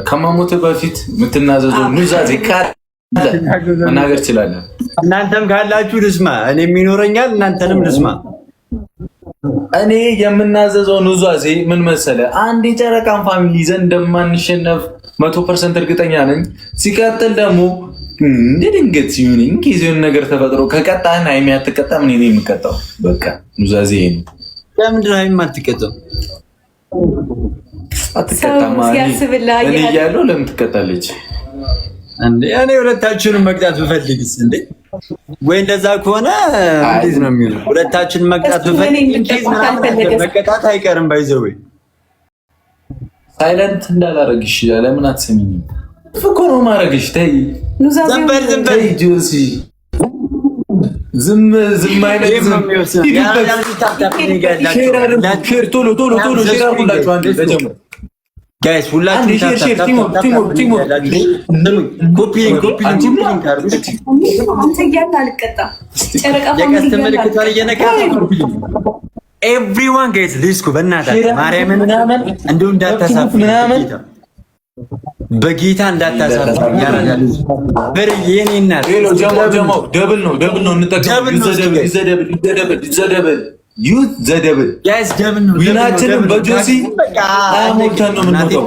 ከማሞት በፊት የምትናዘዘው ኑዛዜ ካለ መናገር ትችላለህ። እናንተም ካላችሁ ልስማ፣ እኔም ይኖረኛል፣ እናንተንም ልስማ። እኔ የምናዘዘው ኑዛዜ ምን መሰለ? አንድ የጨረቃን ፋሚሊ ይዘን እንደማንሸነፍ 100% እርግጠኛ ነኝ። ሲቀጥል ደግሞ እንደ ድንገት ሲሆን የሆነ ነገር ተፈጥሮ ከቀጣህን ሃይሚ አትቀጣም፣ እኔ ነኝ የምቀጣው። በቃ ኑዛዜ ይሄ ነው። ለምንድን ነው ሃይሚ አትቀጣው? አትቀጣም እኔ እያለሁ ለምን ትቀጣለች? እንዴ እኔ ሁለታችሁንም መቅጣት ብፈልግስ? እንዴ ወይ እንደዛ ከሆነ እንዴት ነው የሚሆነው? ሁለታችሁን መቅጣት ብፈልግ መቀጣት አይቀርም። ባይዘው ሳይለንት እንዳላረግሽ ለምን አትሰሚኝም? እኮ ነው ማረግሽ። ተይ ዘንበል ጆሲ ዝም አይነት ሼር ቶሎ ሼር አድርጉላችሁ። አንዴ ተጀምሩ ጋይስ፣ ሁላችሁም ኤቭሪዋን ጋይስ ሊስኩ በእናታችሁ ማርያምን እንደው እንዳታሳፍሩ፣ በጌታ እንዳታሳፍሩ። ያራዳል በርየኔ እናት ጀሞ ደብል ነው እንጠቀም። ይዘደብል ዩት ዘደብል ጋይስ ደብል ነው። ዊናችንን በጆሲ አሞልተን ነው የምንወጣው።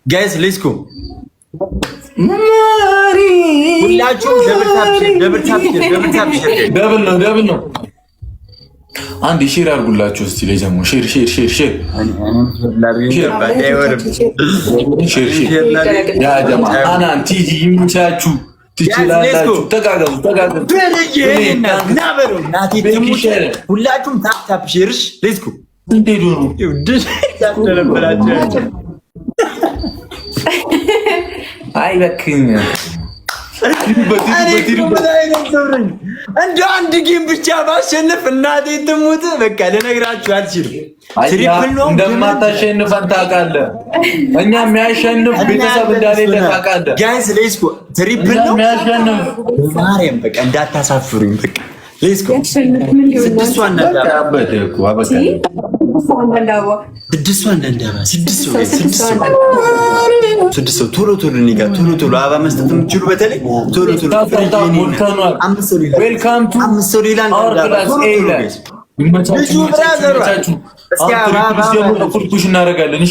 ጋይስ ሌትስ ጎ ሁላችሁም ደብል ነው። አንድ ሼር አድርጉላችሁ እስቲ ለጀሞ ሼር ያ ጀማ አናን ቲጂ ይምቻችሁ ትችላላችሁ። ተጋገዙ ሁላችሁም ታፕ ሼርሽ ሌትስ ጎ እንዴት ነው አይበክኝ እንደ አንድ ጌም ብቻ ባሸንፍ እናቴ ትሙት። በቃ ልነግራችሁ አልችልም። ትሪፕል ነው እንደማታሸንፈን ታውቃለህ። እኛ የሚያሸንፍ ቤተሰብ እንዳሌለ ታውቃለህ። ጋይስ ሌትስ ጎ ትሪፕል ነው የሚያሸንፍ። ማርያም በቃ እንዳታሳፍሩኝ። በቃ ሌትስ ጎ ስድስት ሰው ቶሎ አበባ መስጠት የምትችሉ በተለይ ቶሎ ፑሽ እናደርጋለን።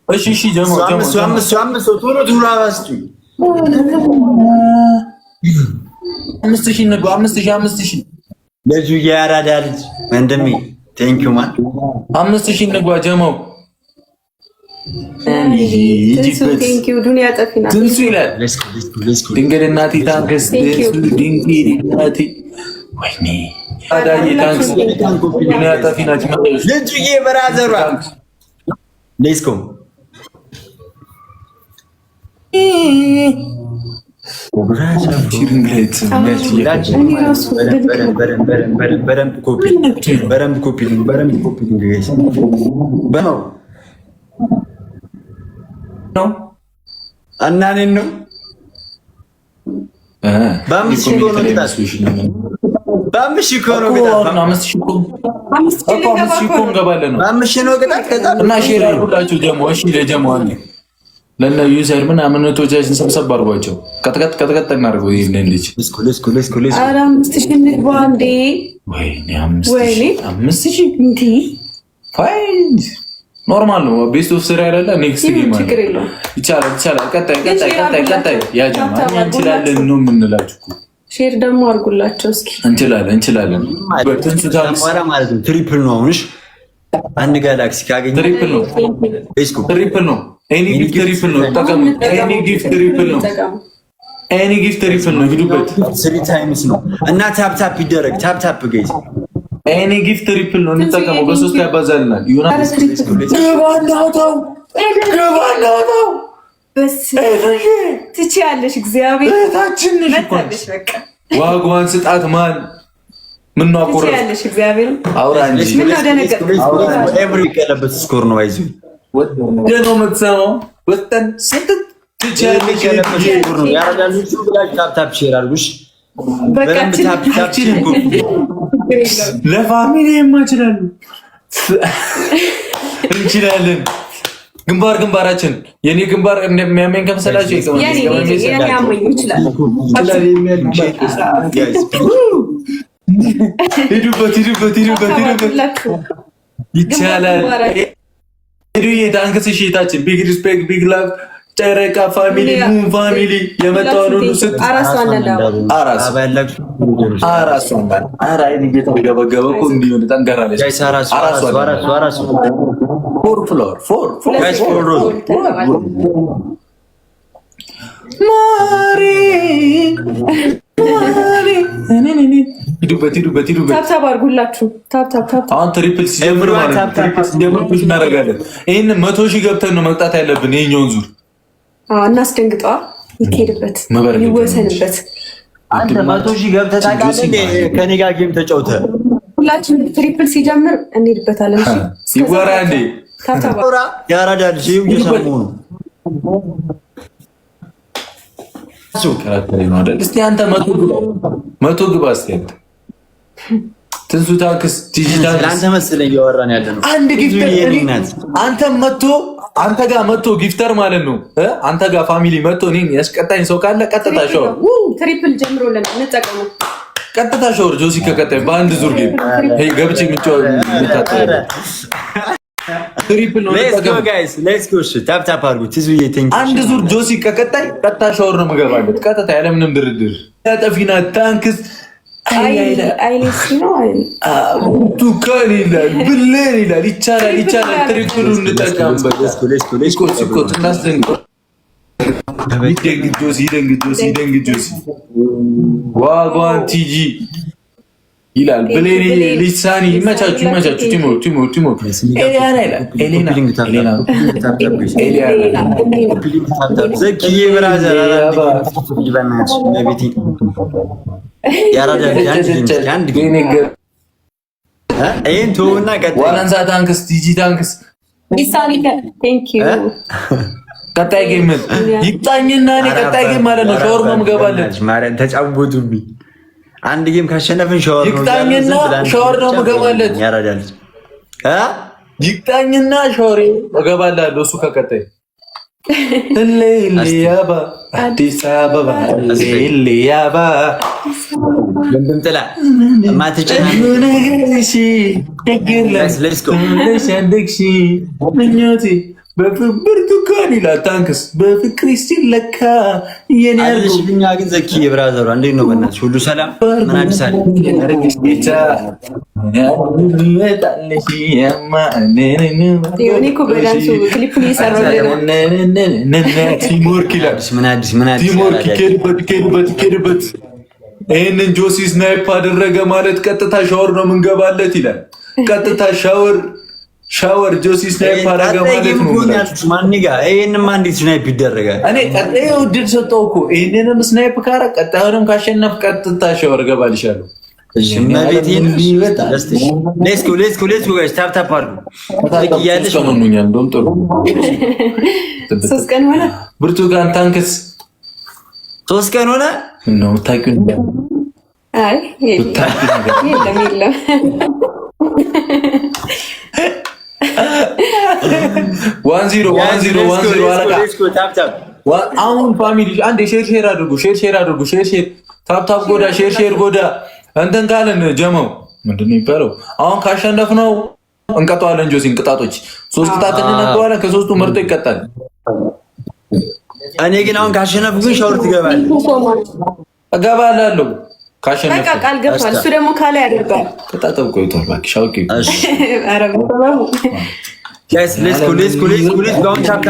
እሺ ጀሞ አምስት ሺህ ልጁ የአራዳ ልጅ ወንድሜ ቴንኪው ማን 5000 እንግባ ጀማው ዱንያ ጠፊና ትንሱ ይላል። ድንግል እናቴ ታንክስ ድንግል እናቴ ወይኔ አዳዬ ታንክስ ዱንያ ጠፊና ልጅዬ በራዘሯ ሌትስ ጎ በደንብ ኮፒ እናኔን ነው በአምስት ሺህ ነው ቅጣት እና ሼር አድርጉላችሁ ጀሞ። እሺ ለጀሞ አለ ለና ዩዘር ምናምን ቶቻችን ሰብሰብ አድርጓቸው ቀጥቀጥ እናድርገው። ይሄን ልጅ ኧረ 5000 እንግባ እንዴ! ወይኔ 5000 እንዴ! ፋይን ኖርማል ነው። ቤስት ኦፍ ስሪ አይደለ? ኔክስት ጌም አለ። ይቻላል። ቀጣይ ያ ጀማ እንችላለን ነው የምንላችሁ እኮ። ሼር ደግሞ አድርጉላቸው እስኪ። እንችላለን። በትንሱ ታንክስ ማለት ነው። ትሪፕል ነው አሁንሽ አንድ ጋላክሲ ካገኘ ትሪፕል ነው። ኤኒ ጊፍት ትሪፕል ነው። ተጠቀሙ። ኤኒ ጊፍት ትሪፕል ነው። ሂዱበት። 3 ታይምስ ነው እና ታፕ ይደረግ። ታፕ ገይዝ ኤኒ ጊፍት ትሪፕል ነው። እንጠቀመው። በ3 ያባዛልናል። ዮናስ ገባናው ትችያለሽ። እግዚአብሔር ታችን ነሽ። በቃ ዋጋዋን ስጣት ማን ምን ነው አቆረጥሽ? እግዚአብሔር አውራንጂ ምን ነው ደነገጥ ኤቭሪ ቀለበት ስኮር ነው አይዙ ደኖ መተሰማው ወጣን ስንት ትችያለሽ? ቀለበት ስኮር ነው ያረጋሉ። ብላችሁ ታፕ ሼር አድርጉሽ። በቃ ታፕ ለፋሚሊ የማይችላሉ እንችላለን። ግንባራችን የኔ ግንባር እንደሚያመኝ ከመሰላችሁ ሂዱበት ይቻላል። ሄዱ የታንክስ ሽታችን ቢግ ሪስፔክት ቢግ ላቭ ጨረቃ ፋሚሊ ሙን ፋሚሊ የመጣውን ሁሉ ስት አራስ ሂዱበት ታብታብ አድርጉላችሁ። ታብታብ አሁን ትሪፕል ሲጀምር ማለት ነው። ትሪፕል ሲጀምር ፑሽ እናደርጋለን። ይሄን 100,000 ገብተን ነው መቅጣት ያለብን ይሄኛውን ዙር። እናስደንግጠዋ። ይኬድበት ይወሰንበት። አንተ 100,000 ገብተህ ታውቃለህ? ከኔ ጋር ጌም ተጫውተህ ሁላችን ትሪፕል ሲጀምር እንሄድበታለን። እሺ ይወራ እንዴ ታብታብ ያራዳል። ጂም እየሰሙ ነው። እስቲ አንተ 100 ግባ እስቲ አንተ ትንሱ ታክስ ዲጂታል ለአንተ መሰለኝ እያወራን ያለ ነው። አንድ ጊፍተር አንተ ጋር መጥቶ ጊፍተር ማለት ነው። አንተ ጋር ፋሚሊ መጥቶ እኔን ያስቀጣኝ ሰው ካለ ቀጥታ ሻወር ትሪፕል ጀምሮልን እንጠቀመው። ቀጥታ ሻወር ጆሲ ከቀጣይ በአንድ ዙር ጌም ሄይ ገብቼ ምንጫው ምታጠረ ትሪፕል ነው። ሌትስ ጎ ታፕ አድርጉ። ትዙዬ አንድ ዙር ጆሲ ከቀጣይ ቀጥታ ሻወር ነው የምገባለት። ቀጥታ ያለምንም ድርድር ያጠፊና ታንክስ ቱካን ይላል ብለን ይላል። ይቻላል ትሪፕሉ እንጠቀምበት። ይደንግ ጆሲ ዋጓን ቲጂ ይላል ብሌኒ ሊሳኒ ይመቻችሁ። ቲሞ ዘኪዬ ብራዘር ዋናንሳ ታንክስ ቲጂ ታንክስ ቀጣይ ጌም ይጣኝና ቀጣይ ጌም ማለት ነው። ሻወር ነው የምገባለን። ተጫወቱብኝ። አንድ ጌም ካሸነፍን ሻወር ነው ይጣኝና ሻወር ነው የምገባለን። ይጣኝና ሻወር እገባላለሁ። እሱ ከቀጣይ ሌሊያባ አዲስ አበባ ሌሊያባ ጥላ ምኞቴ በብርቱካን ይላል ታንክስ በፍቅር ሲለካ የኔልኛ ግን ዘኪ የብራዘሯ እንዴት ነው? በእናትሽ ሁሉ ሰላም? ምን አዲስ አለ? ቲሞርክ ይህንን ጆሲ ስናይፕ አደረገ ማለት ቀጥታ ሻወር ነው የምንገባለት ይላል። ቀጥታ ሻወር ጆሲ ስናይፕ አደረገ ማለት ነው። ማንጋ ይሄንማ እንዴት ስናይፕ ይደረጋል? እኔ ቀጣይ ውድል ሰጠው እኮ ይሄንንም ስናይፕ ካረ ቀጣዩንም ካሸነፍ ቀጥታ ሻወር እገባልሻለሁ። እሺ ማቤቴን ሌትስ ጎ ጋይስ ታፕ አድርጉ። ያለሽ ምንኛል እንደውም ጥሩ 3 ቀን ሆነ። ብርቱካን ታንክስ 3 ቀን ሆነ ነው ታውቂው? አይ የለም ዋን ዚሮ አሁን ፋሚሊ አንድ ሼር አድርጉ። ሼር ታፕ ጎዳ ሼር ጎዳ እንትን ካለን ጀመው ምንድን ነው የሚባለው? አሁን ካሸነፍነው እንቀጣዋለን። ጆሲ እንቅጣቶች 3 ቅጣት እንነግረዋለን። ከ3ቱ መርጦ ይቀጣል። እኔ ግን አሁን ካሸነፍኩ ግን ሻወር ትገባለህ? እገባላለሁ ካሸነፍኩ። በቃ ቃል ገብቷል። እሱ ደግሞ ካለ ያደርጋል። ቅጣተው ቆይቷል። እባክሽ አውቂ። እሺ ጋይስ ሌትስ ጎ ጋውን ታፕ